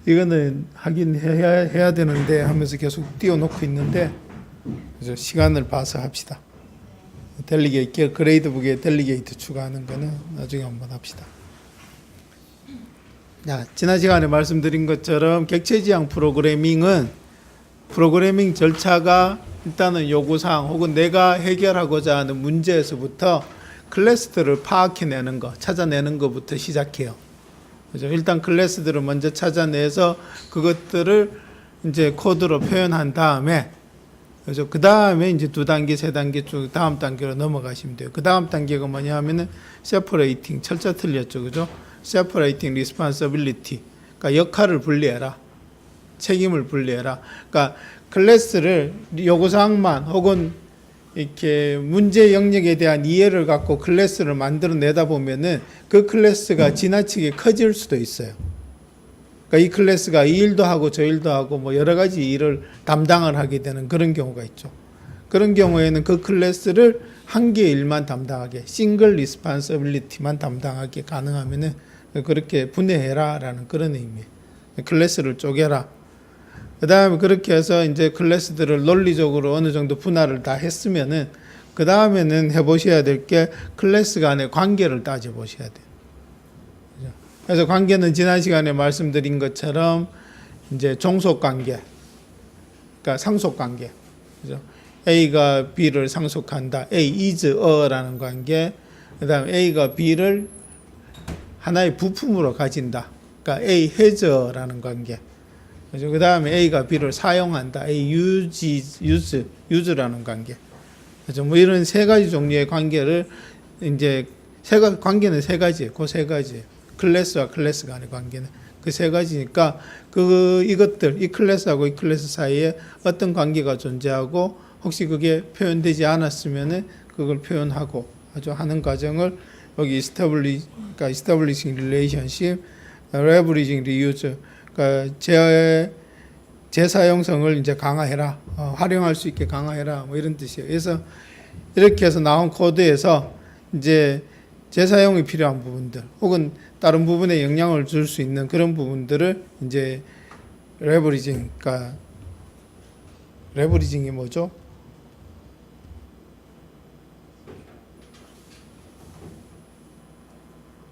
이거는 하긴 해야 되는데 하면서 계속 띄워놓고 있는데 그래서 시간을 봐서 합시다. 델리게이트 그레이드북에 델리게이트 추가하는 거는 나중에 한번 합시다. 자, 지난 시간에 말씀드린 것처럼 객체지향 프로그래밍은 프로그래밍 절차가 일단은 요구사항 혹은 내가 해결하고자 하는 문제에서부터 클래스들을 파악해내는 거, 찾아내는 것부터 시작해요. 그죠? 일단 클래스들을 먼저 찾아내서 그것들을 이제 코드로 표현한 다음에, 그죠? 그 다음에 이제 2단계, 3단계 쭉 다음 단계로 넘어가시면 돼요. 그 다음 단계가 뭐냐 하면은 separating, 철자 틀렸죠, 그죠? separating responsibility, 그러니까 역할을 분리해라, 책임을 분리해라. 그러니까 클래스를 요구사항만 혹은 이렇게 문제 영역에 대한 이해를 갖고 클래스를 만들어내다 보면은 그 클래스가 지나치게 커질 수도 있어요. 그러니까 이 클래스가 이 일도 하고 저 일도 하고 뭐 여러 가지 일을 담당을 하게 되는 그런 경우가 있죠. 그런 경우에는 그 클래스를 한 개의 일만 담당하게, 싱글 리스폰서빌리티만 담당하게 가능하면은 그렇게 분해해라라는 그런 의미예요. 클래스를 쪼개라. 그 다음에 그렇게 해서 이제 클래스들을 논리적으로 어느 정도 분할을 다 했으면은 그 다음에는 해보셔야 될 게 클래스 간의 관계를 따져보셔야 돼요. 그래서 관계는 지난 시간에 말씀드린 것처럼 이제 종속 관계, 그러니까 상속 관계, 그죠? A가 B를 상속한다. A is a라는 관계. 그 다음에 A가 B를 하나의 부품으로 가진다. 그러니까 A has a라는 관계. 그 다음에 A가 B를 사용한다. A use라는 관계. 그죠? 뭐 이런 세 가지 종류의 관계를 이제 관계는 세 가지예요. 그 세 가지예요. 클래스와 클래스 간의 관계는 그 세 가지니까 이것들 이 클래스하고 이 클래스 사이에 어떤 관계가 존재하고 혹시 그게 표현되지 않았으면은 그걸 표현하고 아주 하는 과정을 여기 establishing relationship, leveraging reuse, 그러니까 재사용성을 이제 강화해라, 활용할 수 있게 강화해라, 뭐 이런 뜻이에요. 그래서 이렇게 해서 나온 코드에서 이제 재사용이 필요한 부분들, 혹은 다른 부분에 영향을 줄 수 있는 그런 부분들을 이제 레버리징, 그러니까 레버리징이 뭐죠?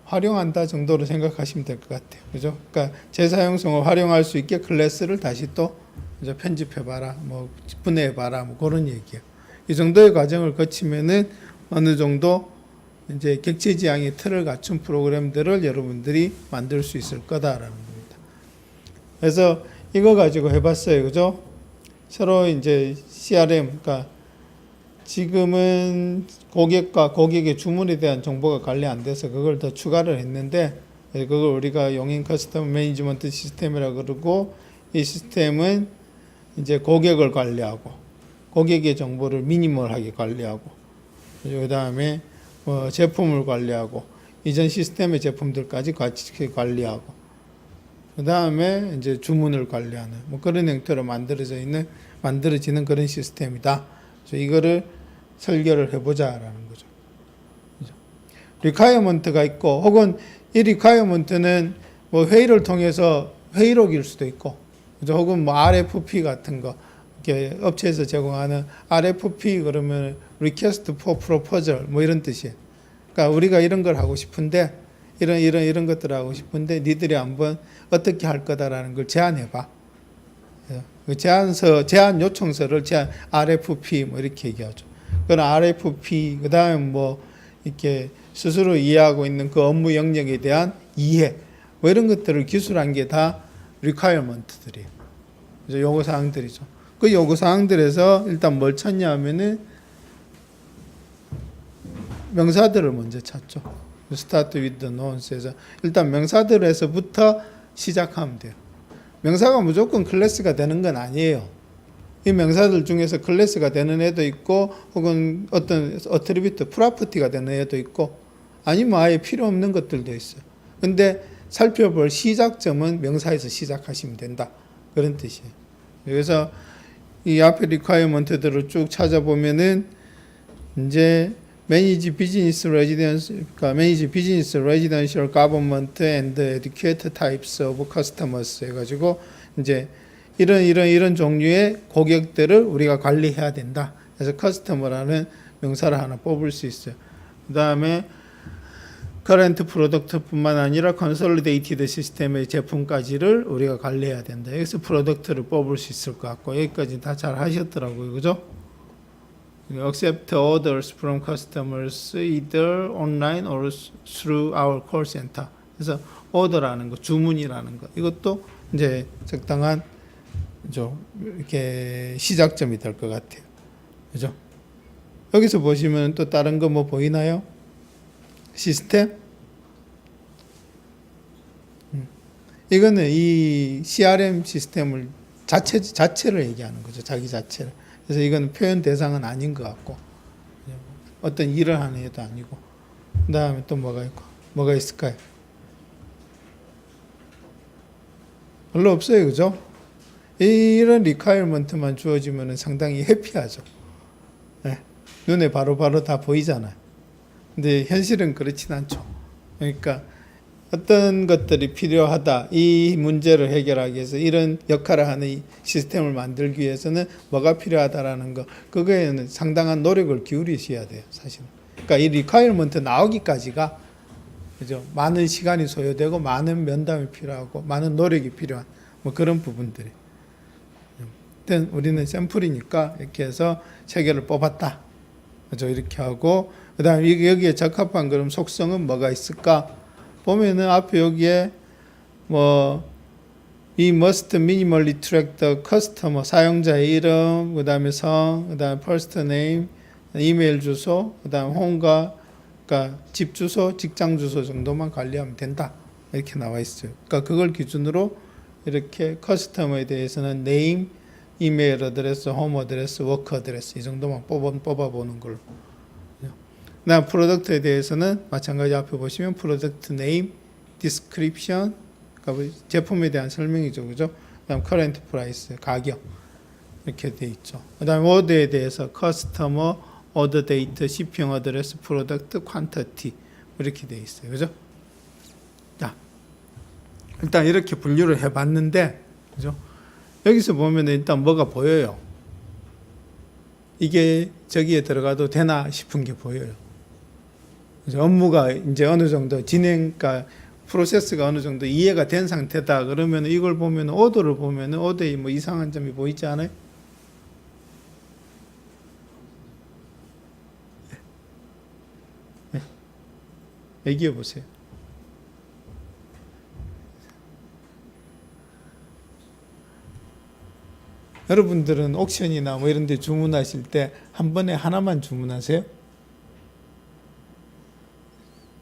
활용한다 정도로 생각하시면 될 것 같아요. 그죠? 그러니까 재사용성을 활용할 수 있게 클래스를 다시 또 이제 편집해봐라, 뭐 분해해봐라, 뭐 그런 얘기예요. 이 정도의 과정을 거치면은 어느 정도 이제 객체지향의 틀을 갖춘 프로그램들을 여러분들이 만들 수 있을 거다라는 겁니다. 그래서 이거 가지고 해봤어요. 그죠? 서로 이제 CRM, 그러니까 지금은 고객과 고객의 주문에 대한 정보가 관리 안 돼서 그걸 더 추가를 했는데, 그걸 우리가 용인 커스텀 매니지먼트 시스템이라고 그러고, 이 시스템은 이제 고객을 관리하고 고객의 정보를 미니멀하게 관리하고, 그 다음에 제품을 관리하고 이전 시스템의 제품들까지 같이 관리하고, 그 다음에 이제 주문을 관리하는 뭐 그런 형태로 만들어지는 그런 시스템이다. 그래서 이거를 설계를 해보자라는 거죠. 리콰이어먼트가 있고, 혹은 이 리콰이어먼트는 뭐 회의를 통해서 회의록일 수도 있고, 그죠? 혹은 뭐 RFP 같은 거, 이렇게 업체에서 제공하는 RFP 그러면 Request for Proposal 뭐 이런 뜻이에요. 그러니까 우리가 이런 걸 하고 싶은데, 이런 것들을 하고 싶은데 니들이 한번 어떻게 할 거다라는 걸 제안해봐. 제안 요청서를 RFP 뭐 이렇게 얘기하죠. 그런 RFP, 그 다음에 뭐 이렇게 스스로 이해하고 있는 그 업무 영역에 대한 이해, 뭐 이런 것들을 기술한 게 다 requirement들이에요. 그래서 요구사항들이죠. 그 요구사항들에서 일단 뭘 찾냐 하면은 명사들을 먼저 찾죠. Start with the nouns에서 일단 명사들에서부터 시작하면 돼요. 명사가 무조건 클래스가 되는 건 아니에요. 이 명사들 중에서 클래스가 되는 애도 있고, 혹은 어떤 어트리뷰트, 프로퍼티가 되는 애도 있고, 아니면 아예 필요 없는 것들도 있어요. 근데 살펴볼 시작점은 명사에서 시작하시면 된다. 그런 뜻이에요. 그래서 이 앞에 리콰이어먼트들을 쭉 찾아보면은 이제 manage business residential, 그러니까 manage business residential government and educate types of customers 해가지고 이제 이런 종류의 고객들을 우리가 관리해야 된다. 그래서 customer라는 명사를 하나 뽑을 수 있어요. 그 다음에 current product뿐만 아니라 consolidated 시스템의 제품까지를 우리가 관리해야 된다. 여기서 프로덕트를 뽑을 수 있을 것 같고 여기까지 다 잘 하셨더라고요. 그죠? accept orders from customers either online or through our call center. 그래서 order라는 거, 주문이라는 거. 이것도 이제 적당한 좀 이렇게 시작점이 될 것 같아요. 그죠? 여기서 보시면 또 다른 거 뭐 보이나요? 시스템? 이거는 이 CRM 시스템을 자체를 얘기하는 거죠. 자기 자체를. 그래서 이건 표현 대상은 아닌 것 같고 어떤 일을 하는 애도 아니고 그 다음에 또 뭐가 있을까요? 별로 없어요. 그죠? 이런 리퀘어먼트만 주어지면 상당히 해피하죠. 네. 눈에 바로바로 다 보이잖아요. 근데 현실은 그렇진 않죠. 그러니까 어떤 것들이 필요하다. 이 문제를 해결하기 위해서 이런 역할을 하는 이 시스템을 만들기 위해서는 뭐가 필요하다라는 거. 그거에는 상당한 노력을 기울이셔야 돼요. 사실은. 그러니까 이 리퀘어먼트 나오기까지가 그죠? 많은 시간이 소요되고 많은 면담이 필요하고 많은 노력이 필요한 뭐 그런 부분들이. 일단 우리는 샘플이니까 이렇게 해서 3개를 뽑았다. 그죠? 이렇게 하고 그다음에 여기에 적합한 그럼 속성은 뭐가 있을까? 보면은 앞에 여기에 뭐 we must minimally track the customer 사용자의 이름, 그다음에 성, 그다음에 first name, 이메일 주소, 그다음 홈과 그러니까 집 주소, 직장 주소 정도만 관리하면 된다. 이렇게 나와 있어요. 그러니까 그걸 기준으로 이렇게 커스터머에 대해서는 name, 이메일 어드레스, 홈 어드레스, 워크 어드레스 이 정도만 뽑아 보는 걸로. 그다음 프로덕트에 대해서는 마찬가지 앞에 보시면 프로덕트 네임, 디스크립션, 그러니까 제품에 대한 설명이죠, 그죠? 그다음 커런트 프라이스, 가격 이렇게 돼 있죠. 그다음 워드에 대해서 커스터머, 오더 데이트, 시핑 어드레스, 프로덕트, 퀀터티 이렇게 돼 있어요, 그죠? 자, 일단 이렇게 분류를 해봤는데, 그죠? 여기서 보면 일단 뭐가 보여요? 이게 저기에 들어가도 되나 싶은 게 보여요. 업무가 이제 어느 정도 그러니까 프로세스가 어느 정도 이해가 된 상태다. 그러면 이걸 보면 오더를 보면 오더에 뭐 이상한 점이 보이지 않아요? 네. 얘기해 보세요. 여러분들은 옥션이나 뭐 이런 데 주문하실 때 한 번에 하나만 주문하세요?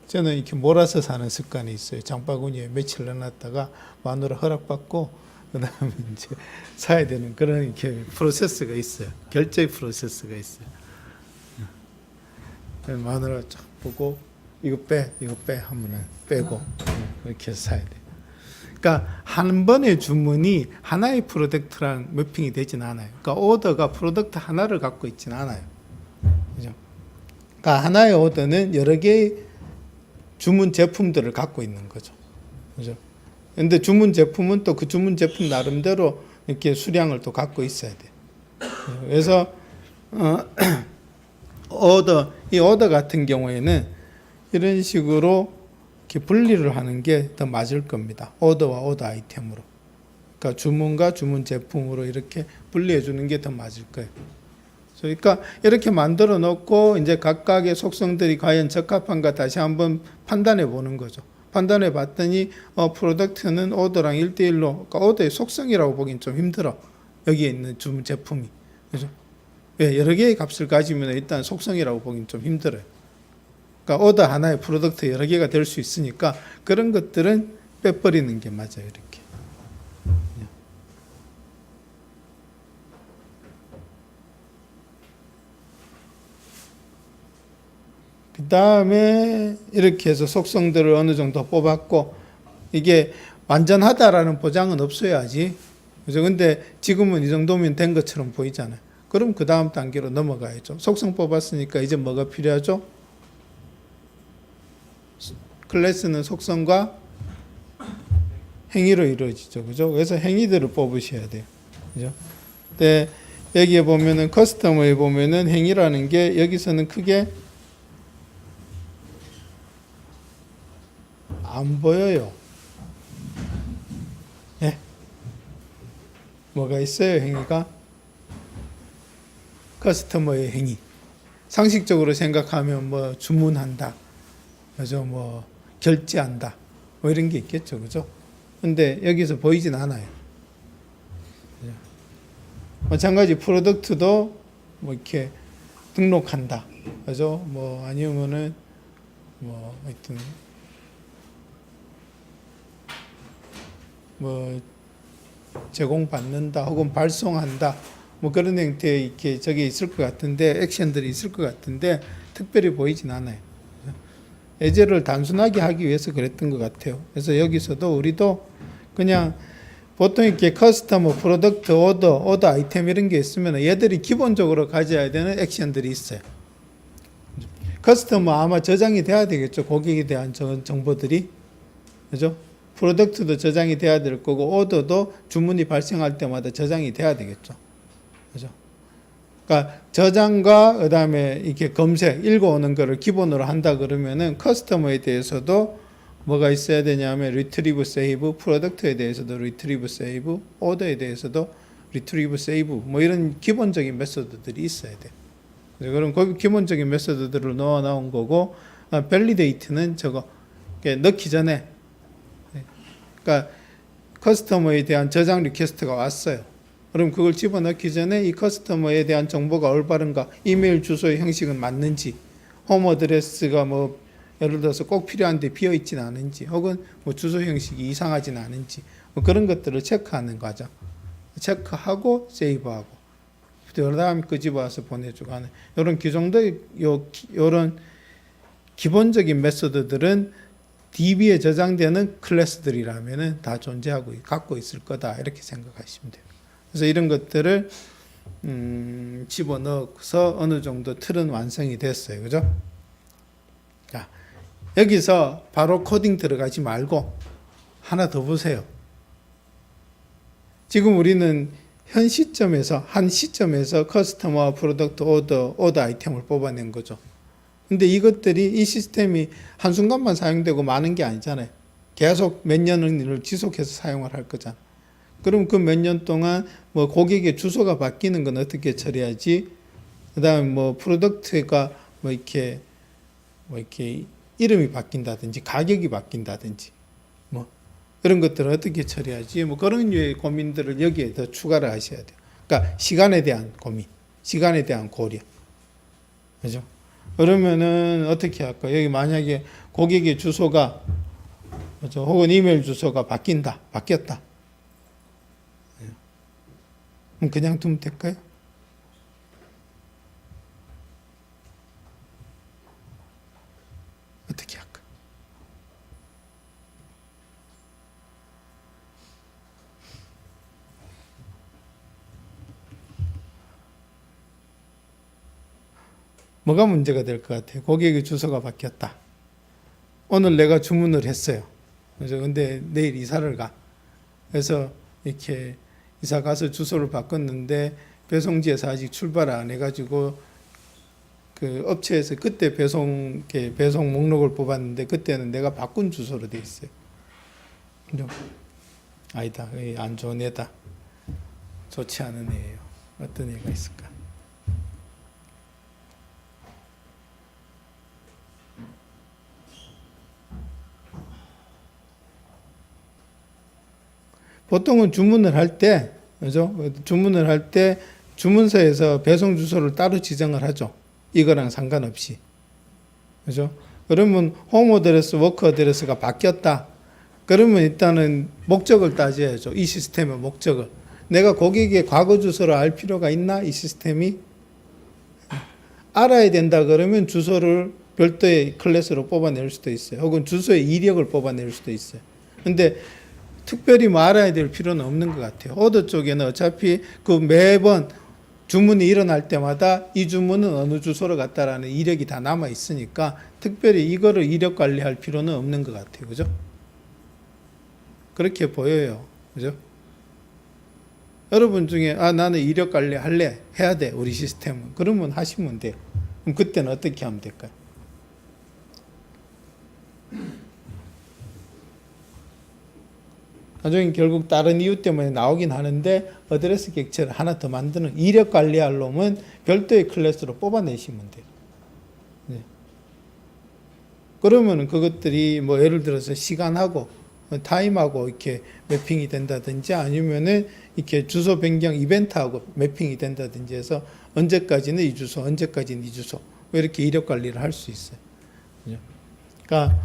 저는 이렇게 몰아서 사는 습관이 있어요. 장바구니에 며칠 넣어놨다가 마누라 허락받고 그 다음에 이제 사야 되는 그런 이렇게 프로세스가 있어요. 결제 프로세스가 있어요. 마누라 쫙 보고 이거 빼 하면은 빼고 그렇게 해서 사야 돼요. 그러니까 한 번의 주문이 하나의 프로덕트랑 매핑이 되진 않아요. 그러니까 오더가 프로덕트 하나를 갖고 있진 않아요. 그죠? 그러니까 하나의 오더는 여러 개의 주문 제품들을 갖고 있는 거죠. 그죠? 근데 주문 제품은 또 그 주문 제품 나름대로 이렇게 수량을 또 갖고 있어야 돼요. 그래서 이 오더 같은 경우에는 이런 식으로 이렇게 분리를 하는 게 더 맞을 겁니다. 오더와 오더 아이템으로. 그러니까 주문과 주문 제품으로 이렇게 분리해 주는 게 더 맞을 거예요. 그러니까 이렇게 만들어 놓고 이제 각각의 속성들이 과연 적합한가 다시 한번 판단해 보는 거죠. 판단해 봤더니 프로덕트는 오더랑 1대1로 그러니까 오더의 속성이라고 보긴 좀 힘들어. 여기에 있는 주문 제품이. 그죠? 왜 여러 개의 값을 가지면 일단 속성이라고 보긴 좀 힘들어요. 그러니까 오더 하나의 프로덕트 여러 개가 될 수 있으니까 그런 것들은 빼버리는 게 맞아요. 이렇게. 그 다음에 이렇게 해서 속성들을 어느 정도 뽑았고 이게 완전하다라는 보장은 없어야지. 그죠? 근데 지금은 이 정도면 된 것처럼 보이잖아요. 그럼 그 다음 단계로 넘어가야죠. 속성 뽑았으니까 이제 뭐가 필요하죠? 클래스는 속성과 행위로 이루어지죠. 그죠? 그래서 행위들을 뽑으셔야 돼요. 그죠? 근데 여기에 보면은 커스터머에 보면은 행위라는 게 여기서는 크게 안 보여요. 예. 뭐가 있어요, 행위가? 커스터머의 행위. 상식적으로 생각하면 뭐 주문한다. 그죠? 뭐 결제한다. 뭐 이런 게 있겠죠. 그죠? 근데 여기서 보이진 않아요. 그죠? 마찬가지 프로덕트도 뭐 이렇게 등록한다. 그죠? 뭐 아니면은 뭐 하여튼 뭐 제공받는다 혹은 발송한다 뭐 그런 형태의 이렇게 저게 있을 것 같은데 액션들이 있을 것 같은데 특별히 보이진 않아요. 예제를 단순하게 하기 위해서 그랬던 것 같아요. 그래서 여기서도 우리도 그냥 보통 이렇게 커스터머, 프로덕트, 오더 아이템 이런 게 있으면 얘들이 기본적으로 가져야 되는 액션들이 있어요. 커스터머 아마 저장이 돼야 되겠죠. 고객에 대한 정보들이. 그죠? 프로덕트도 저장이 돼야 될 거고 오더도 주문이 발생할 때마다 저장이 돼야 되겠죠. 그죠? 그러니까 저장과 그다음에 이렇게 검색 읽어오는 거를 기본으로 한다 그러면은 커스터머에 대해서도 뭐가 있어야 되냐면 retrieve save, 프로덕트에 대해서도 retrieve save, 오더에 대해서도 retrieve save 뭐 이런 기본적인 메소드들이 있어야 돼. 그럼 그 기본적인 메소드들을 넣어 나온 거고 validate는 저거 넣기 전에 그러니까 커스터머에 대한 저장 리퀘스트가 왔어요. 그럼 그걸 집어넣기 전에 이 커스터머에 대한 정보가 올바른가, 이메일 주소의 형식은 맞는지, 홈 어드레스가 뭐 예를 들어서 꼭 필요한데 비어 있지는 않은지, 혹은 뭐 주소 형식이 이상하지는 않은지, 뭐 그런 것들을 체크하는 과정. 체크하고 세이브하고, 그다음에 끄집어와서 보내주고 하는 이런 규정도 이런 기본적인 메소드들은 DB에 저장되는 클래스들이라면은 다 존재하고 갖고 있을 거다 이렇게 생각하시면 돼요. 그래서 이런 것들을 집어넣어서 어느 정도 틀은 완성이 됐어요. 그죠? 자, 여기서 바로 코딩 들어가지 말고 하나 더 보세요. 지금 우리는 한 시점에서 커스터머와 프로덕트 오더 아이템을 뽑아낸 거죠. 근데 이것들이 이 시스템이 한순간만 사용되고 마는 게 아니잖아요. 계속 몇 년을 지속해서 사용을 할 거잖아. 그럼 그 몇 년 동안 뭐 고객의 주소가 바뀌는 건 어떻게 처리하지? 그다음에 뭐 프로덕트가 뭐 이렇게 이름이 바뀐다든지 가격이 바뀐다든지 뭐 그런 것들을 어떻게 처리하지? 뭐 그런 류의 고민들을 여기에 더 추가를 하셔야 돼요. 그러니까 시간에 대한 고민, 시간에 대한 고려. 그죠? 그러면은 어떻게 할까? 여기 만약에 고객의 주소가 그죠? 혹은 이메일 주소가 바뀌었다. 그럼 그냥 두면 될까요? 어떻게 할까? 뭐가 문제가 될 것 같아요? 고객의 주소가 바뀌었다. 오늘 내가 주문을 했어요. 그래서 근데 내일 이사를 가. 그래서 이렇게 이사 가서 주소를 바꿨는데 배송지에서 아직 출발을 안 해가지고 그 업체에서 그때 배송 목록을 뽑았는데 그때는 내가 바꾼 주소로 돼 있어요. 아니다, 안 좋은 애다. 좋지 않은 애예요. 어떤 애가 있을까? 보통은 주문을 할 때, 그죠? 주문을 할 때 주문서에서 배송 주소를 따로 지정을 하죠. 이거랑 상관없이. 그죠? 그러면 홈 어드레스, 워크 어드레스가 바뀌었다. 그러면 일단은 목적을 따져야죠. 이 시스템의 목적을. 내가 고객의 과거 주소를 알 필요가 있나? 이 시스템이? 알아야 된다 그러면 주소를 별도의 클래스로 뽑아낼 수도 있어요. 혹은 주소의 이력을 뽑아낼 수도 있어요. 근데 특별히 뭐 알아야 될 필요는 없는 것 같아요. 오더 쪽에는 어차피 그 매번 주문이 일어날 때마다 이 주문은 어느 주소로 갔다라는 이력이 다 남아 있으니까 특별히 이거를 이력 관리할 필요는 없는 것 같아요. 그죠? 그렇게 보여요. 그죠? 여러분 중에 나는 이력 관리 할래 해야 돼 우리 시스템은 그러면 하시면 돼요. 그럼 그때는 어떻게 하면 될까요? 나중에 결국 다른 이유 때문에 나오긴 하는데 어드레스 객체를 하나 더 만드는 이력 관리할 놈은 별도의 클래스로 뽑아내시면 돼요. 네. 그러면 그것들이 뭐 예를 들어서 시간하고 타임하고 이렇게 매핑이 된다든지 아니면은 이렇게 주소 변경 이벤트하고 매핑이 된다든지 해서 언제까지는 이 주소, 언제까지는 이 주소 이렇게 이력 관리를 할 수 있어요. 그러니까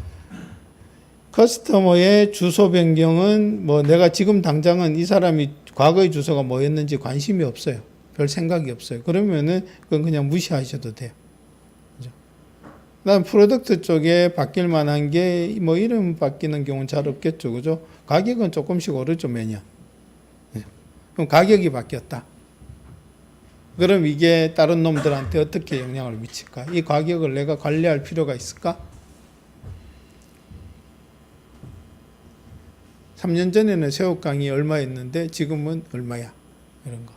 커스터머의 주소 변경은 뭐 내가 지금 당장은 이 사람이 과거의 주소가 뭐였는지 관심이 없어요. 별 생각이 없어요. 그러면은 그건 그냥 무시하셔도 돼요. 그죠? 그다음 프로덕트 쪽에 바뀔 만한 게 뭐 이름 바뀌는 경우는 잘 없겠죠. 그죠? 가격은 조금씩 오르죠, 매년. 그럼 가격이 바뀌었다. 그럼 이게 다른 놈들한테 어떻게 영향을 미칠까? 이 가격을 내가 관리할 필요가 있을까? 3년 전에는 새우깡이 얼마였는데 지금은 얼마야? 이런 거.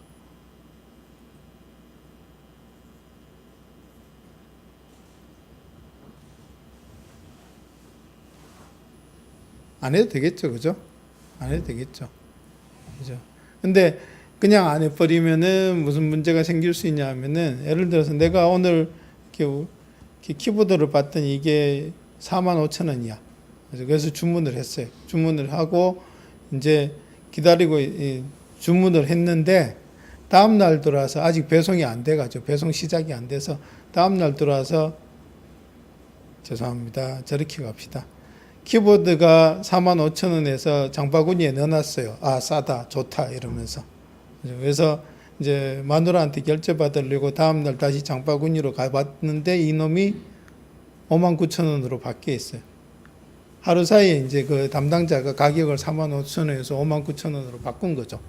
안 해도 되겠죠. 그죠? 안 해도 되겠죠. 그죠? 근데 그냥 안 해버리면은 무슨 문제가 생길 수 있냐 하면은 예를 들어서 내가 오늘 이렇게 키보드를 봤더니 이게 45,000원이야. 그래서 주문을 했어요. 주문을 하고 이제 기다리고 주문을 했는데 다음 날 들어와서 아직 배송이 안 돼가지고 배송 시작이 안 돼서 다음 날 들어와서 죄송합니다. 저렇게 갑시다. 키보드가 45,000원에서 장바구니에 넣어놨어요. 싸다, 좋다 이러면서. 그래서 이제 마누라한테 결제 받으려고 다음 날 다시 장바구니로 가봤는데 이놈이 59,000원으로 바뀌어 있어요. 하루 사이에 이제 그 담당자가 가격을 45,000원에서 59,000원으로 바꾼 거죠.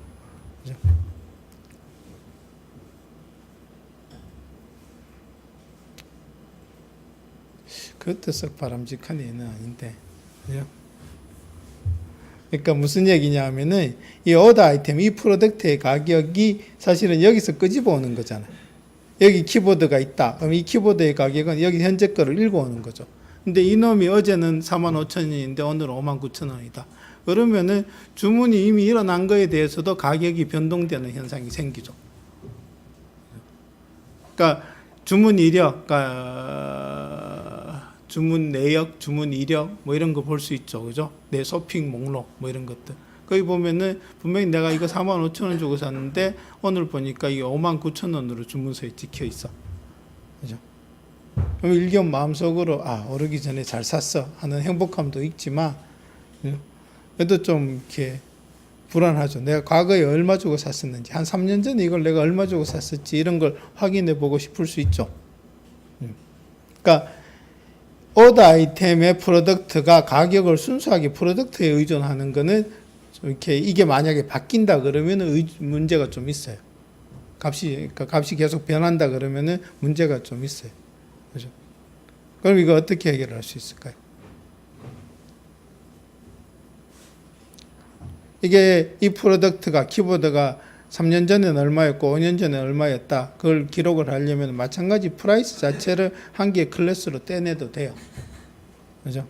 그죠? 그것도 썩 바람직한 예는 아닌데. 그죠? 그러니까 무슨 얘기냐 하면은 이 오더 아이템, 이 프로덕트의 가격이 사실은 여기서 끄집어 오는 거잖아요. 여기 키보드가 있다. 그럼 이 키보드의 가격은 여기 현재 거를 읽어오는 거죠. 근데 이놈이 어제는 45,000원인데 오늘은 59,000원이다. 그러면은 주문이 이미 일어난 거에 대해서도 가격이 변동되는 현상이 생기죠. 그러니까 주문 이력, 그러니까 주문 내역, 주문 이력 뭐 이런 거 볼 수 있죠. 그죠? 내 쇼핑 목록 뭐 이런 것들. 거기 보면은 분명히 내가 이거 45,000원 주고 샀는데 오늘 보니까 이게 59,000원으로 주문서에 찍혀 있어. 그죠? 그럼 일견 마음속으로 오르기 전에 잘 샀어 하는 행복감도 있지만 그래도 좀 이렇게 불안하죠. 내가 과거에 얼마 주고 샀었는지 한 3년 전에 이걸 내가 얼마 주고 샀었지 이런 걸 확인해 보고 싶을 수 있죠. 그러니까 오더 아이템의 프로덕트가 가격을 순수하게 프로덕트에 의존하는 거는 이렇게 이게 만약에 바뀐다 그러면은 문제가 좀 있어요. 그러니까 값이 계속 변한다 그러면은 문제가 좀 있어요. 그죠? 그럼 이거 어떻게 해결할 수 있을까요? 이게 이 프로덕트가 키보드가 3년 전에는 얼마였고 5년 전에 얼마였다. 그걸 기록을 하려면 마찬가지 프라이스 자체를 한 개의 클래스로 떼내도 돼요. 그죠?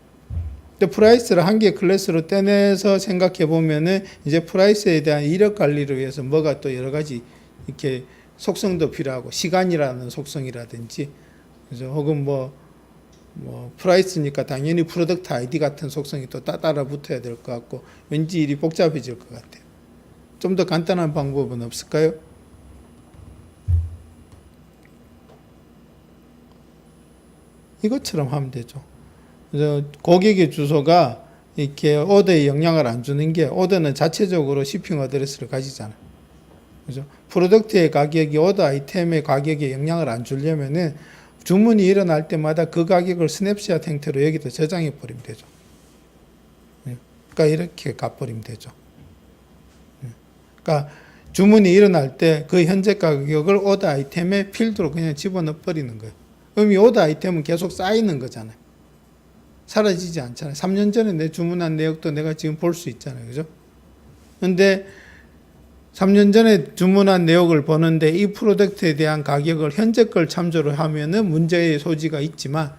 근데 프라이스를 한 개의 클래스로 떼내서 생각해 보면은 이제 프라이스에 대한 이력 관리를 위해서 뭐가 또 여러 가지 이렇게 속성도 필요하고 시간이라는 속성이라든지 그죠? 혹은 뭐 프라이스니까 당연히 프로덕트 아이디 같은 속성이 또 따라 붙어야 될 것 같고 왠지 일이 복잡해질 것 같아요. 좀 더 간단한 방법은 없을까요? 이것처럼 하면 되죠. 그래서 고객의 주소가 이렇게 오더에 영향을 안 주는 게 오더는 자체적으로 shipping 어드레스를 가지잖아요. 그죠? 프로덕트의 가격이 오더 아이템의 가격에 영향을 안 주려면은 주문이 일어날 때마다 그 가격을 스냅샷 형태로 여기다 저장해 버리면 되죠. 그러니까 이렇게 가버리면 되죠. 그러니까 주문이 일어날 때 그 현재 가격을 오더 아이템의 필드로 그냥 집어넣어 버리는 거예요. 그럼 이 오더 아이템은 계속 쌓이는 거잖아요. 사라지지 않잖아요. 3년 전에 내 주문한 내역도 내가 지금 볼 수 있잖아요. 그죠? 근데 3년 전에 주문한 내역을 보는데 이 프로덕트에 대한 가격을 현재 걸 참조를 하면은 문제의 소지가 있지만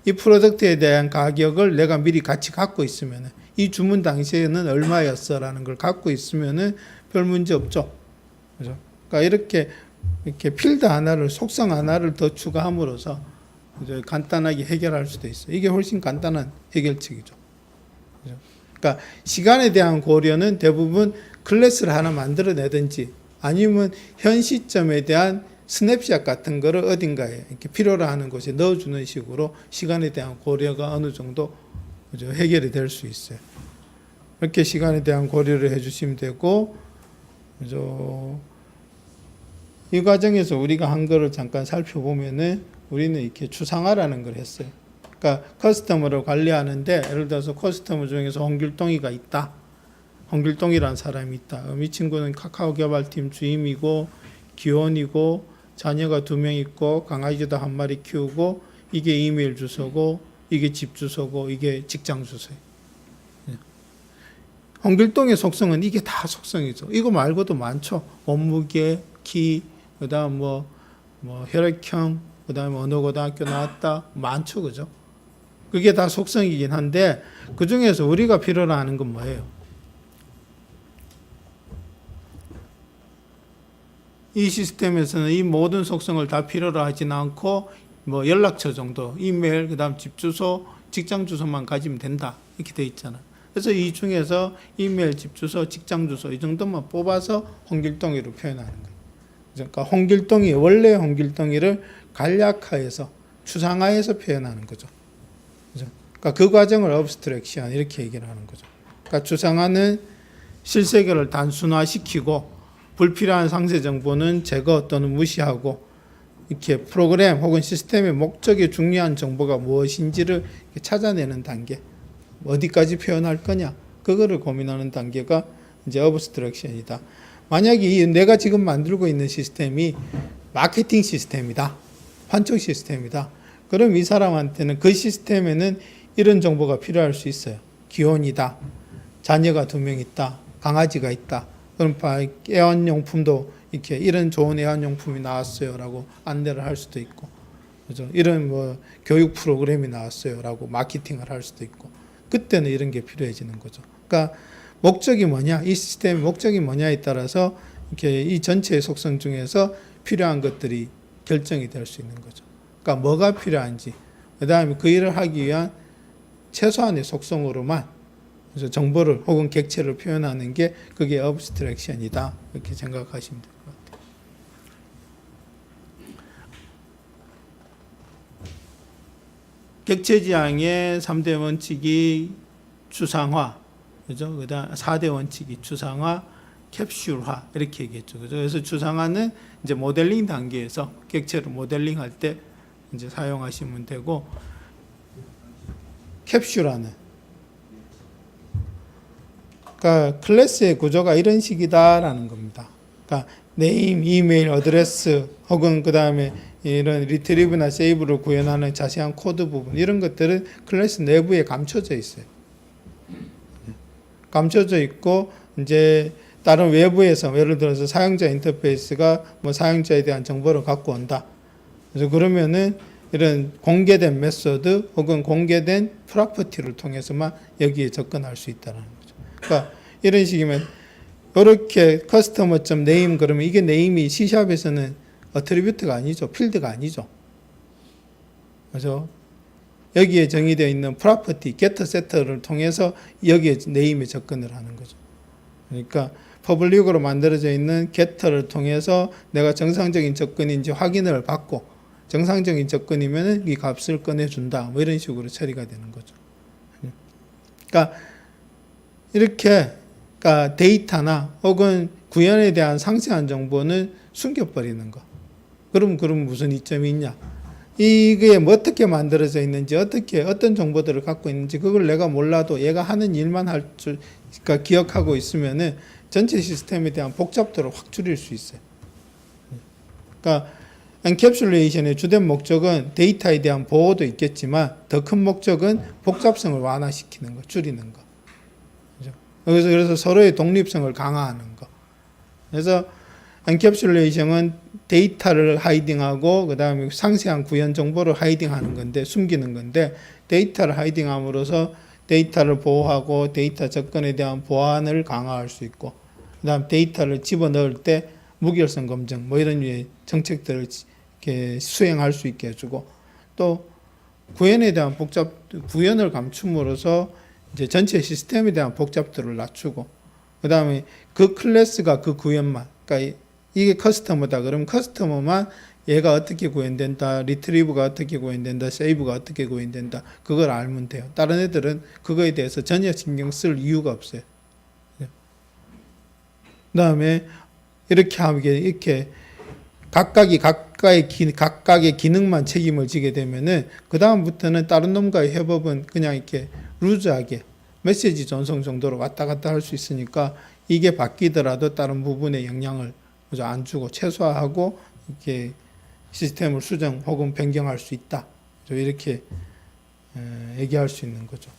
이 프로덕트에 대한 가격을 내가 미리 같이 갖고 있으면은 이 주문 당시에는 얼마였어라는 걸 갖고 있으면은 별 문제 없죠. 그죠? 그러니까 이렇게 필드 하나를 속성 하나를 더 추가함으로써 간단하게 해결할 수도 있어요. 이게 훨씬 간단한 해결책이죠. 그죠? 그러니까 시간에 대한 고려는 대부분 클래스를 하나 만들어내든지 아니면 현 시점에 대한 스냅샷 같은 거를 어딘가에 이렇게 필요로 하는 곳에 넣어주는 식으로 시간에 대한 고려가 어느 정도 해결이 될 수 있어요. 이렇게 시간에 대한 고려를 해주시면 되고, 이 과정에서 우리가 한 거를 잠깐 살펴보면은 우리는 이렇게 추상화라는 걸 했어요. 그러니까 커스터머를 관리하는데 예를 들어서 커스터머 중에서 홍길동이가 있다. 홍길동이라는 사람이 있다. 이 친구는 카카오 개발팀 주임이고 기원이고 자녀가 2명 있고 강아지도 1마리 키우고 이게 이메일 주소고 이게 집 주소고 이게 직장 주소예요. 홍길동의 속성은 이게 다 속성이죠. 이거 말고도 많죠. 몸무게, 키, 그다음 뭐 혈액형, 그다음에 어느 고등학교 나왔다 많죠, 그죠? 그게 다 속성이긴 한데 그 중에서 우리가 필요로 하는 건 뭐예요? 이 시스템에서는 이 모든 속성을 다 필요로 하진 않고 뭐 연락처 정도, 이메일, 그다음 집 주소, 직장 주소만 가지면 된다 이렇게 돼 있잖아. 그래서 이 중에서 이메일, 집 주소, 직장 주소 이 정도만 뽑아서 홍길동이로 표현하는 거예요. 그러니까 홍길동이 원래 홍길동이를 간략화해서 추상화해서 표현하는 거죠. 그죠? 그러니까 그 과정을 업스트랙션 이렇게 얘기를 하는 거죠. 그러니까 추상화는 실세계를 단순화시키고 불필요한 상세 정보는 제거 또는 무시하고 이렇게 프로그램 혹은 시스템의 목적에 중요한 정보가 무엇인지를 찾아내는 단계. 어디까지 표현할 거냐? 그거를 고민하는 단계가 이제 어브스트랙션이다. 만약에 내가 지금 만들고 있는 시스템이 마케팅 시스템이다. 판촉 시스템이다. 그럼 이 사람한테는 그 시스템에는 이런 정보가 필요할 수 있어요. 기혼이다. 자녀가 2명 있다. 강아지가 있다. 그럼 애완용품도 이렇게 이런 좋은 애완용품이 나왔어요라고 안내를 할 수도 있고, 그죠? 이런 뭐 교육 프로그램이 나왔어요라고 마케팅을 할 수도 있고, 그때는 이런 게 필요해지는 거죠. 그러니까 목적이 뭐냐, 이 시스템의 목적이 뭐냐에 따라서 이렇게 이 전체의 속성 중에서 필요한 것들이 결정이 될 수 있는 거죠. 그러니까 뭐가 필요한지, 그 다음에 그 일을 하기 위한 최소한의 속성으로만 그래서 정보를 혹은 객체를 표현하는 게 그게 어브스트랙션이다. 이렇게 생각하시면 될 것 같아요. 객체 지향의 3대 원칙이 추상화, 그죠? 그다음 4대 원칙이 추상화, 캡슐화 이렇게 얘기했죠. 그죠? 그래서 추상화는 이제 모델링 단계에서 객체를 모델링할 때 이제 사용하시면 되고, 캡슐화는 그러니까 클래스의 구조가 이런 식이다라는 겁니다. 그러니까 네임, 이메일, 어드레스 혹은 그 다음에 이런 리트리브나 세이브를 구현하는 자세한 코드 부분 이런 것들은 클래스 내부에 감춰져 있어요. 감춰져 있고 이제 다른 외부에서 예를 들어서 사용자 인터페이스가 뭐 사용자에 대한 정보를 갖고 온다. 그래서 그러면은 이런 공개된 메소드 혹은 공개된 프로퍼티를 통해서만 여기에 접근할 수 있다는 거죠. 그러니까 이런 식이면 이렇게 customer.name 그러면 이게 네임이 C샵에서는 어트리뷰트가 아니죠. 필드가 아니죠. 그죠? 여기에 정의되어 있는 프로퍼티, getter, setter를 통해서 여기에 네임에 접근을 하는 거죠. 그러니까 퍼블릭으로 만들어져 있는 getter를 통해서 내가 정상적인 접근인지 확인을 받고 정상적인 접근이면 이 값을 꺼내준다. 뭐 이런 식으로 처리가 되는 거죠. 그러니까 이렇게 그러니까 데이터나 혹은 구현에 대한 상세한 정보는 숨겨버리는 거. 그럼 무슨 이점이 있냐? 이게 뭐 어떻게 만들어져 있는지, 어떤 정보들을 갖고 있는지, 그걸 내가 몰라도 얘가 하는 일만 그러니까 기억하고 있으면은 전체 시스템에 대한 복잡도를 확 줄일 수 있어요. 그러니까 엔캡슐레이션의 주된 목적은 데이터에 대한 보호도 있겠지만 더 큰 목적은 복잡성을 완화시키는 거, 줄이는 거. 그래서 서로의 독립성을 강화하는 거. 그래서 엔캡슐레이션은 데이터를 하이딩하고 그 다음에 상세한 구현 정보를 하이딩하는 건데, 숨기는 건데, 데이터를 하이딩함으로써 데이터를 보호하고 데이터 접근에 대한 보안을 강화할 수 있고, 그 다음 데이터를 집어넣을 때 무결성 검증 뭐 이런 류의 정책들을 이렇게 수행할 수 있게 해주고, 또 구현에 대한 구현을 감춤으로써 이제 전체 시스템에 대한 복잡도를 낮추고, 그 다음에 그 클래스가 그 구현만, 그러니까 이게 커스터머다 그러면 커스터머만 얘가 어떻게 구현된다, 리트리브가 어떻게 구현된다, 세이브가 어떻게 구현된다, 그걸 알면 돼요. 다른 애들은 그거에 대해서 전혀 신경 쓸 이유가 없어요. 그 다음에 이렇게 하면 이렇게 각각의 기능만 책임을 지게 되면은 그 다음부터는 다른 놈과의 협업은 그냥 이렇게 루즈하게 메시지 전송 정도로 왔다 갔다 할 수 있으니까 이게 바뀌더라도 다른 부분에 영향을 안 주고 최소화하고 이렇게 시스템을 수정 혹은 변경할 수 있다. 이렇게 얘기할 수 있는 거죠.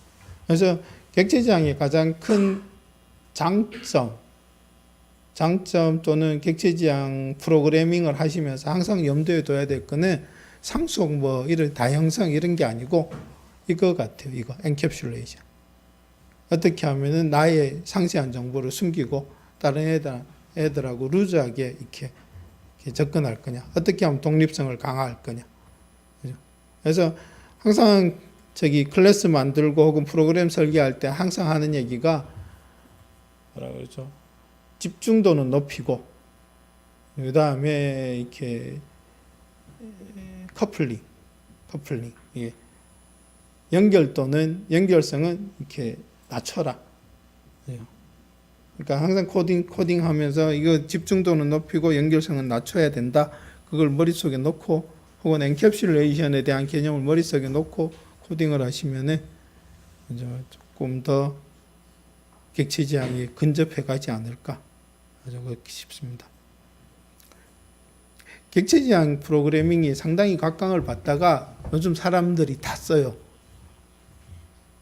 그래서 객체지향의 가장 큰 장점 또는 객체지향 프로그래밍을 하시면서 항상 염두에 둬야 될 거는 상속 뭐 이런 다형성 이런 게 아니고 이거 같아요. 이거 엔캡슐레이션. 어떻게 하면은 나의 상세한 정보를 숨기고 다른 애들하고 루즈하게 이렇게 접근할 거냐. 어떻게 하면 독립성을 강화할 거냐. 그래서 항상 클래스 만들고 혹은 프로그램 설계할 때 항상 하는 얘기가 뭐라 그러죠? 집중도는 높이고, 그 다음에 이렇게 커플링, 예. 연결성은 이렇게 낮춰라. 그러니까 항상 코딩하면서 이거 집중도는 높이고 연결성은 낮춰야 된다. 그걸 머릿속에 놓고 혹은 엔캡슐레이션에 대한 개념을 머릿속에 놓고 코딩을 하시면은 이제 조금 더 객체지향에 근접해 가지 않을까 싶습니다. 객체지향 프로그래밍이 상당히 각광을 받다가 요즘 사람들이 다 써요.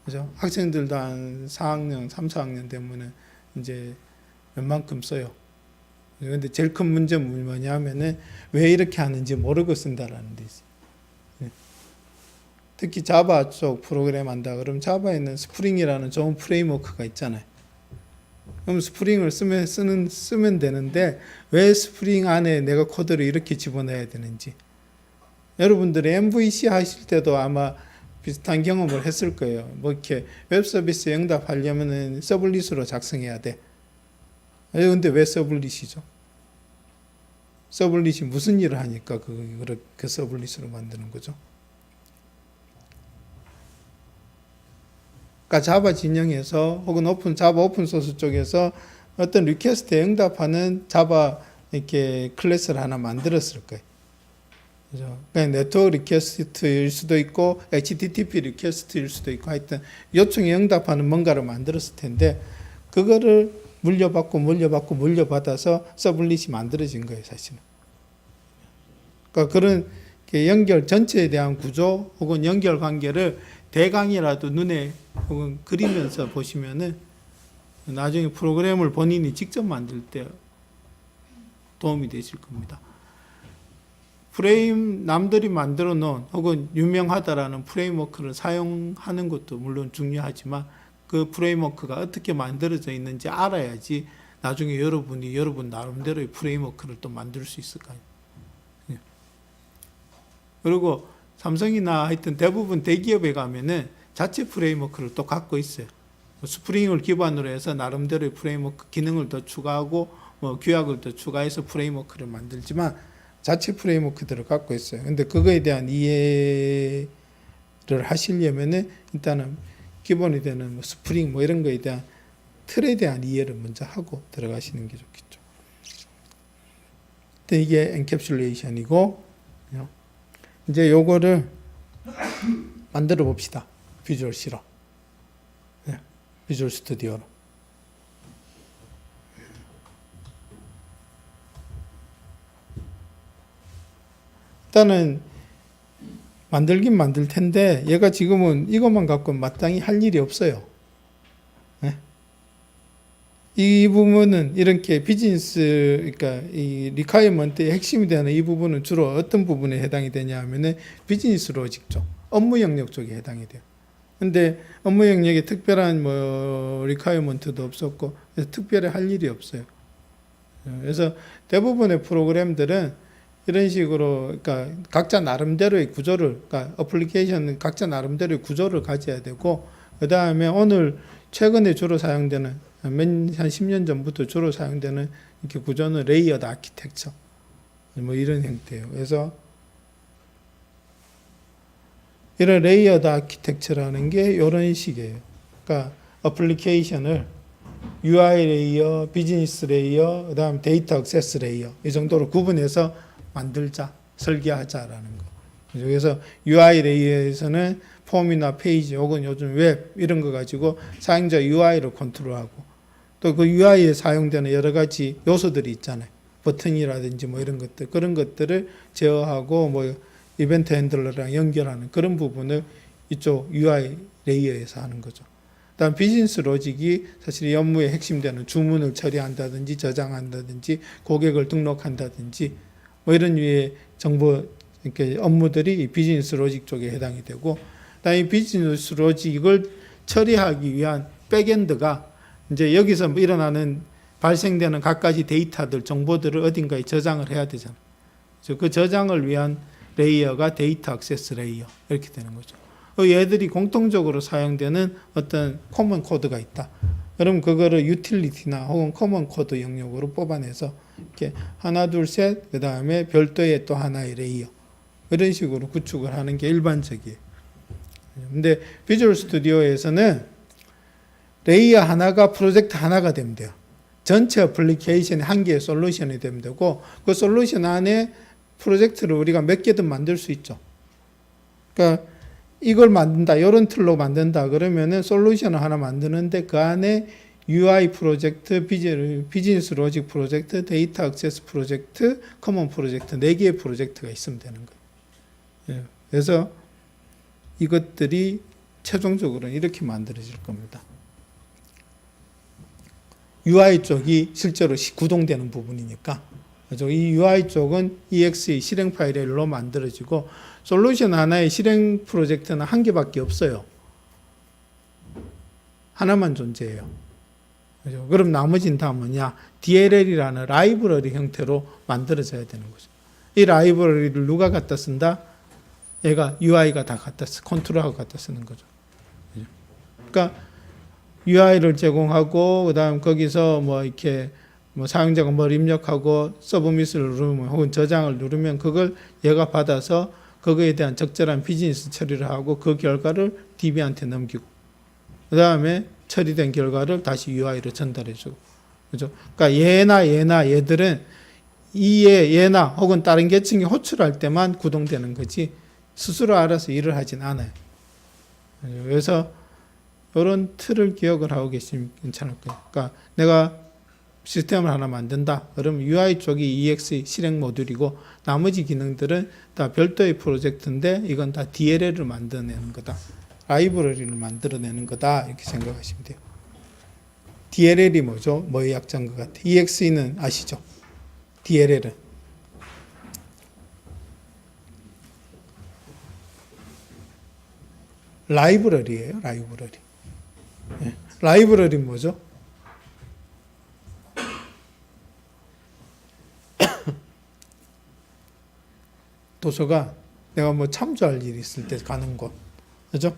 그죠? 학생들도 한 4학년, 3, 4학년 되면은 이제 웬만큼 써요. 그런데 제일 큰 문제는 뭐냐면은 왜 이렇게 하는지 모르고 쓴다라는 데 있어요. 특히 자바 쪽 프로그램 한다 그러면 자바에는 스프링이라는 좋은 프레임워크가 있잖아요. 그럼 스프링을 쓰면 되는데 왜 스프링 안에 내가 코드를 이렇게 집어넣어야 되는지. 여러분들이 MVC 하실 때도 아마 비슷한 경험을 했을 거예요. 뭐 이렇게 웹 서비스 응답하려면은 서블릿으로 작성해야 돼. 근데 왜 서블릿이죠? 서블릿이 무슨 일을 하니까 그 서블릿으로 만드는 거죠? 그러니까 자바 진영에서 혹은 자바 오픈소스 쪽에서 어떤 리퀘스트에 응답하는 자바 이렇게 클래스를 하나 만들었을 거예요. 그죠? 그냥 네트워크 리퀘스트일 수도 있고 HTTP 리퀘스트일 수도 있고 하여튼 요청에 응답하는 뭔가를 만들었을 텐데 그거를 물려받아서 서블릿이 만들어진 거예요, 사실은. 그러니까 그런 연결 전체에 대한 구조 혹은 연결 관계를 대강이라도 눈에 혹은 그리면서 보시면은 나중에 프로그램을 본인이 직접 만들 때 도움이 되실 겁니다. 남들이 만들어 놓은 혹은 유명하다라는 프레임워크를 사용하는 것도 물론 중요하지만 그 프레임워크가 어떻게 만들어져 있는지 알아야지 나중에 여러분 나름대로의 프레임워크를 또 만들 수 있을 거 아니에요. 그리고 삼성이나 하여튼 대부분 대기업에 가면은 자체 프레임워크를 또 갖고 있어요. 스프링을 기반으로 해서 나름대로의 프레임워크 기능을 더 추가하고 뭐 규약을 더 추가해서 프레임워크를 만들지만 자체 프레임워크들을 갖고 있어요. 근데 그거에 대한 이해를 하시려면은 일단은 기본이 되는 뭐 스프링 뭐 이런 거에 대한 틀에 대한 이해를 먼저 하고 들어가시는 게 좋겠죠. 근데 이게 엔캡슐레이션이고 이제 요거를 만들어 봅시다. 비주얼 C로. 비주얼 스튜디오로. 일단은 만들긴 만들 텐데 얘가 지금은 이것만 갖고 마땅히 할 일이 없어요. 네? 이 부분은 이렇게 비즈니스, 그러니까 이 리콰이어먼트의 핵심이 되는 이 부분은 주로 어떤 부분에 해당이 되냐 하면은 비즈니스 로직 쪽, 업무 영역 쪽에 해당이 돼요. 근데 업무 영역에 특별한 뭐 리콰이어먼트도 없었고 특별히 할 일이 없어요. 그래서 대부분의 프로그램들은 이런 식으로, 그러니까 각자 나름대로의 구조를, 그러니까 어플리케이션은 각자 나름대로의 구조를 가져야 되고, 그 다음에 오늘 최근에 주로 사용되는 한 10년 전부터 주로 사용되는 이렇게 구조는 레이어드 아키텍처, 뭐 이런 형태예요. 그래서 이런 레이어드 아키텍처라는 게 이런 식이에요. 그러니까 어플리케이션을 UI 레이어, 비즈니스 레이어, 그 다음 데이터 액세스 레이어 이 정도로 구분해서 만들자, 설계하자라는 거. 그래서 UI 레이어에서는 폼이나 페이지 혹은 요즘 웹 이런 거 가지고 사용자 UI를 컨트롤하고 또 그 UI에 사용되는 여러 가지 요소들이 있잖아요. 버튼이라든지 뭐 이런 것들, 그런 것들을 제어하고 뭐 이벤트 핸들러랑 연결하는 그런 부분을 이쪽 UI 레이어에서 하는 거죠. 다음 비즈니스 로직이 사실 이 업무의 핵심 되는 주문을 처리한다든지 저장한다든지 고객을 등록한다든지 뭐 이런 류의 정보, 이렇게 업무들이 비즈니스 로직 쪽에 해당이 되고, 그다음에 이 비즈니스 로직을 처리하기 위한 백엔드가 이제 여기서 일어나는 발생되는 각가지 데이터들, 정보들을 어딘가에 저장을 해야 되잖아요. 그래서 그 저장을 위한 레이어가 데이터 액세스 레이어 이렇게 되는 거죠. 얘들이 공통적으로 사용되는 어떤 코먼 코드가 있다. 그럼 그거를 유틸리티나 혹은 코먼 코드 영역으로 뽑아내서 이렇게 하나, 둘, 셋, 그 다음에 별도의 또 하나의 레이어 이런 식으로 구축을 하는 게 일반적이에요. 근데 비주얼 스튜디오에서는 레이어 하나가 프로젝트 하나가 되면 돼요. 전체 어플리케이션이 한 개의 솔루션이 되면 되고 그 솔루션 안에 프로젝트를 우리가 몇 개든 만들 수 있죠. 그러니까 이걸 만든다, 이런 틀로 만든다 그러면은 솔루션을 하나 만드는데 그 안에 UI 프로젝트, 비즈니스 로직 프로젝트, 데이터 액세스 프로젝트, 커먼 프로젝트 4개의 프로젝트가 있으면 되는 거예요. 그래서 이것들이 최종적으로는 이렇게 만들어질 겁니다. UI 쪽이 실제로 구동되는 부분이니까 이 UI 쪽은 EXE 실행 파일로 만들어지고 솔루션 하나의 실행 프로젝트는 한 개밖에 없어요. 하나만 존재해요. 그죠? 그럼 나머지는 다 뭐냐? DLL이라는 라이브러리 형태로 만들어져야 되는 거죠. 이 라이브러리를 누가 갖다 쓴다? 얘가 UI가 다 갖다 컨트롤하고 갖다 쓰는 거죠. 그죠? 그러니까 UI를 제공하고 그다음 거기서 뭐 이렇게 뭐 사용자가 뭘 입력하고 서브밋을 누르면 혹은 저장을 누르면 그걸 얘가 받아서 그거에 대한 적절한 비즈니스 처리를 하고 그 결과를 DB한테 넘기고 그 다음에 처리된 결과를 다시 UI로 전달해주고 그죠? 그러니까 얘나 얘들은 얘나 혹은 다른 계층이 호출할 때만 구동되는 거지 스스로 알아서 일을 하진 않아요. 그래서 이런 틀을 기억을 하고 계시면 괜찮을 거예요. 그러니까 내가 시스템을 하나 만든다. 그러면 UI 쪽이 EX 실행 모듈이고 나머지 기능들은 다 별도의 프로젝트인데 이건 다 DLL을 만들어내는 거다. 라이브러리를 만들어내는 거다. 이렇게 생각하시면 돼요. DLL이 뭐죠? 뭐의 약자인 것 같아요? EXE는 아시죠? DLL은 라이브러리예요. 라이브러리. 네. 라이브러리 뭐죠? 도서관, 내가 뭐 참조할 일이 있을 때 가는 곳. 그죠?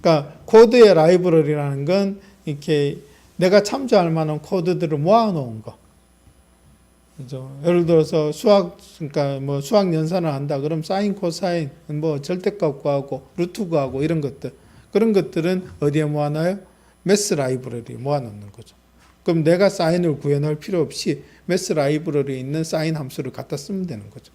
그러니까 코드의 라이브러리라는 건 이렇게 내가 참조할 만한 코드들을 모아놓은 거. 그죠? 예를 들어서 그러니까 뭐 수학 연산을 한다. 그럼 사인, 코사인, 뭐 절대값 구하고, 루트 구하고 이런 것들. 그런 것들은 어디에 모아놔요? 매스 라이브러리에 모아놓는 거죠. 그럼 내가 사인을 구해놓을 필요 없이 매스 라이브러리에 있는 사인 함수를 갖다 쓰면 되는 거죠.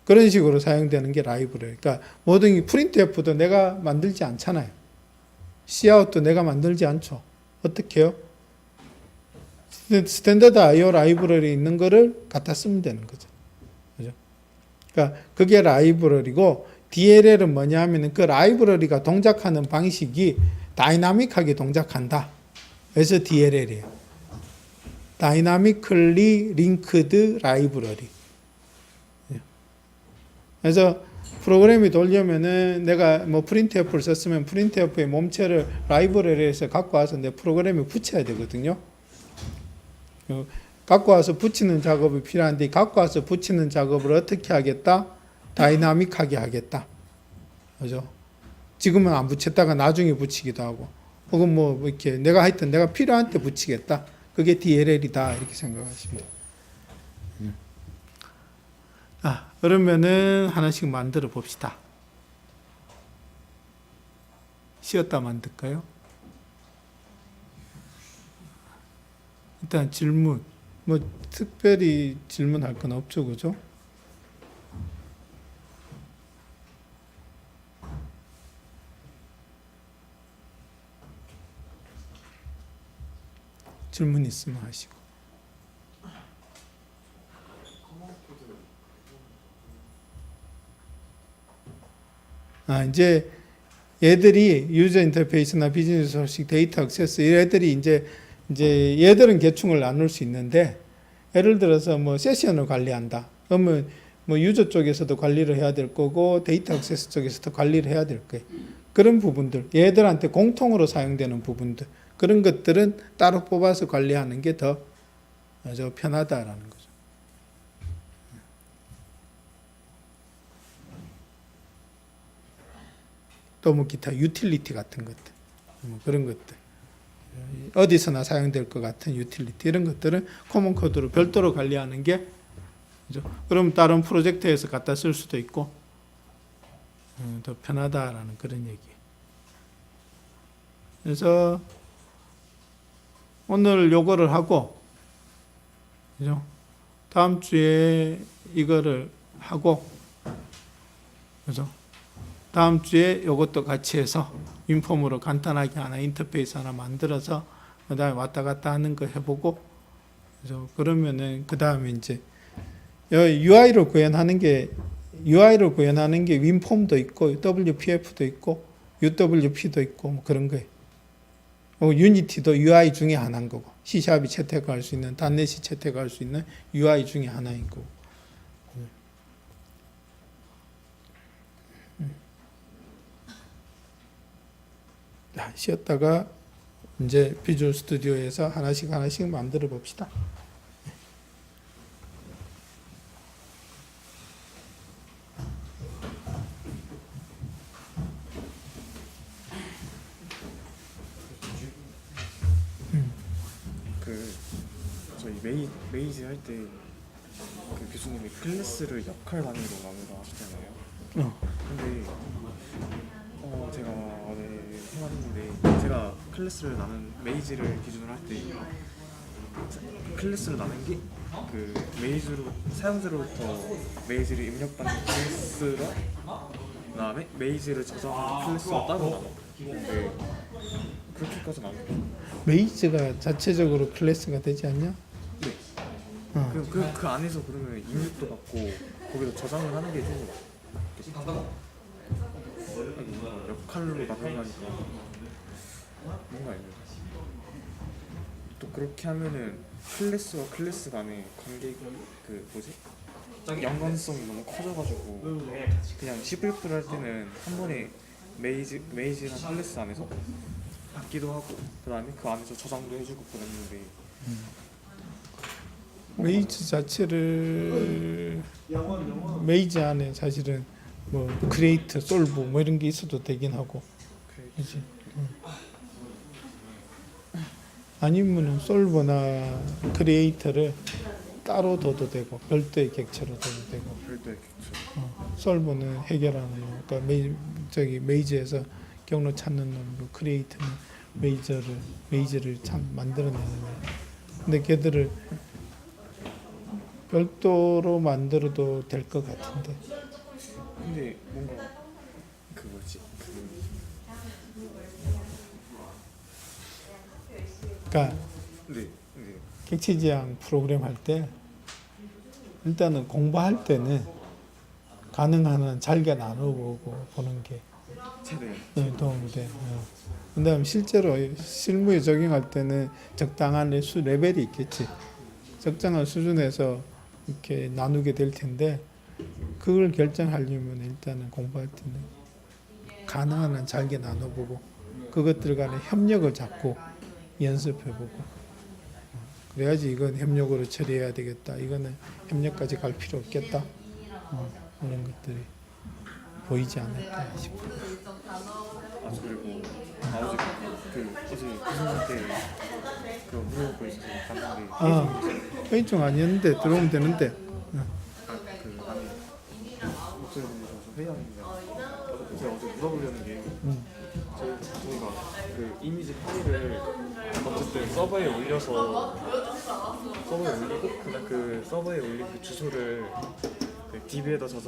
그런 식으로 사용되는 게 라이브러리. 그러니까 모든 프린트F도 내가 만들지 않잖아요. Cout도 내가 만들지 않죠. 어떻게 해요? 스탠더드 IO 라이브러리에 있는 거를 갖다 쓰면 되는 거죠. 그러니까 그게 라이브러리고 DLL은 뭐냐 하면은 그 라이브러리가 동작하는 방식이 다이나믹하게 동작한다. 그래서 DLL이에요. Dynamically Linked Library. 그래서 프로그램이 돌려면은 내가 뭐 printf를 썼으면 printf의 몸체를 라이브러리에서 갖고 와서 내 프로그램에 붙여야 되거든요. 갖고 와서 붙이는 작업이 필요한데 갖고 와서 붙이는 작업을 어떻게 하겠다? 다이나믹하게 하겠다. 그죠? 지금은 안 붙였다가 나중에 붙이기도 하고 혹은 뭐 이렇게 내가 하여튼 내가 필요한 때 붙이겠다. 그게 DLL이다. 이렇게 생각하시면 돼요. 그러면은 하나씩 만들어 봅시다. 쉬었다 만들까요? 일단 질문. 뭐 특별히 질문할 건 없죠, 그죠? 질문 있으면 하시고. 이제 얘들이 유저 인터페이스나 비즈니스 소식, 데이터 액세스 얘들이 이제 얘들은 계층을 나눌 수 있는데 예를 들어서 뭐 세션을 관리한다. 그러면 뭐 유저 쪽에서도 관리를 해야 될 거고 데이터 액세스 쪽에서도 관리를 해야 될 거예요. 그런 부분들, 얘들한테 공통으로 사용되는 부분들 그런 것들은 따로 뽑아서 관리하는 게 더 편하다라는 거죠. 또 뭐 기타 유틸리티 같은 것들, 뭐 그런 것들, 어디서나 사용될 것 같은 유틸리티 이런 것들은 코먼 코드로 별도로 관리하는 게 그죠? 그럼 다른 프로젝트에서 갖다 쓸 수도 있고 더 편하다라는 그런 얘기예요. 그래서 오늘 요거를 하고 그죠? 다음 주에 이거를 하고 그죠? 다음 주에 요것도 같이 해서 윈폼으로 간단하게 하나 인터페이스 하나 만들어서 그 다음에 왔다 갔다 하는 거 해보고 그죠? 그러면은 그 다음에 이제 UI를 구현하는 게 윈폼도 있고 WPF도 있고 UWP도 있고 뭐 그런 거예요. 유니티도 UI 중에 하나인 거고 C샵이 채택할 수 있는 .NET이 채택할 수 있는 UI 중에 하나인 거고. 자, 쉬었다가 이제 비주얼 스튜디오에서 하나씩 만들어 봅시다. 저희 메이즈 할 때 그 교수님이 클래스를 역할 단위로 나누라 하셨잖아요. 근데 제가 해봤는데 제가 클래스를 나눈 메이즈를 기준으로 할 때 클래스를 나눈 게 그 메이즈로 사용자로부터 메이즈를 입력받는 클래스랑 그다음에 메이즈를 저장하는 클래스가 따로 나눠. 근데 그렇게까지 나눠요. 메이즈가 자체적으로 클래스가 되지 않냐? 네. 그 안에서 그러면 입력도 받고 거기서 저장을 하는 게 좀 역할로 나눠가니까 뭔가 또 그렇게 하면은 클래스와 클래스 간의 관계 연관성이 너무 커져가지고 그냥 C++ 할 때는 한 번에 메이즈랑 클래스 안에서 받기도 하고 그 다음에 그 안에서 저장도 해주고 그랬는데 메이즈 자체를 메이즈 안에 사실은 뭐 크리에이트, 솔브 뭐 이런 게 있어도 되긴 하고, 그렇지. 아니면은 솔브나 크리에이터를 따로 둬도 되고 별도의 객체로 둬도 되고. 별도의 객체. 솔브는 해결하는 거, 그러니까 메이즈에서 경로 찾는 놈이고 크리에이터는 메이즈를 참 만들어내는 거. 근데 걔들을 별도로 만들어도 될 것 같은데. 근데 뭔가 그러니까 네. 객체 지향 프로그램 할 때 일단은 공부할 때는 가능한 한 잘게 나눠보고 보는 게 최대 도움이 돼. 그다음 실제로 실무에 적용할 때는 적당한 레벨이 있겠지. 적정한 수준에서 이렇게 나누게 될 텐데 그걸 결정하려면 일단은 공부할 때는 가능한 한 잘게 나눠보고 그것들 간에 협력을 잡고 연습해보고 그래야지 이건 협력으로 처리해야 되겠다. 이거는 협력까지 갈 필요 없겠다. 이런 것들이 보이지 않을까 싶어. 그리고 어제 어제 교수님한테 그 물어보고 있어서 갔는데 회의중 아니었는데 들어오면 되는데. 그 안에 목소리 들리셔서 회의하는데 제가 어제 물어보려는 게 저희가 그 이미지 파일을 어쨌든 서버에 올리고 그다음 그 서버에 올린 그 주소를 그 DB에다 저장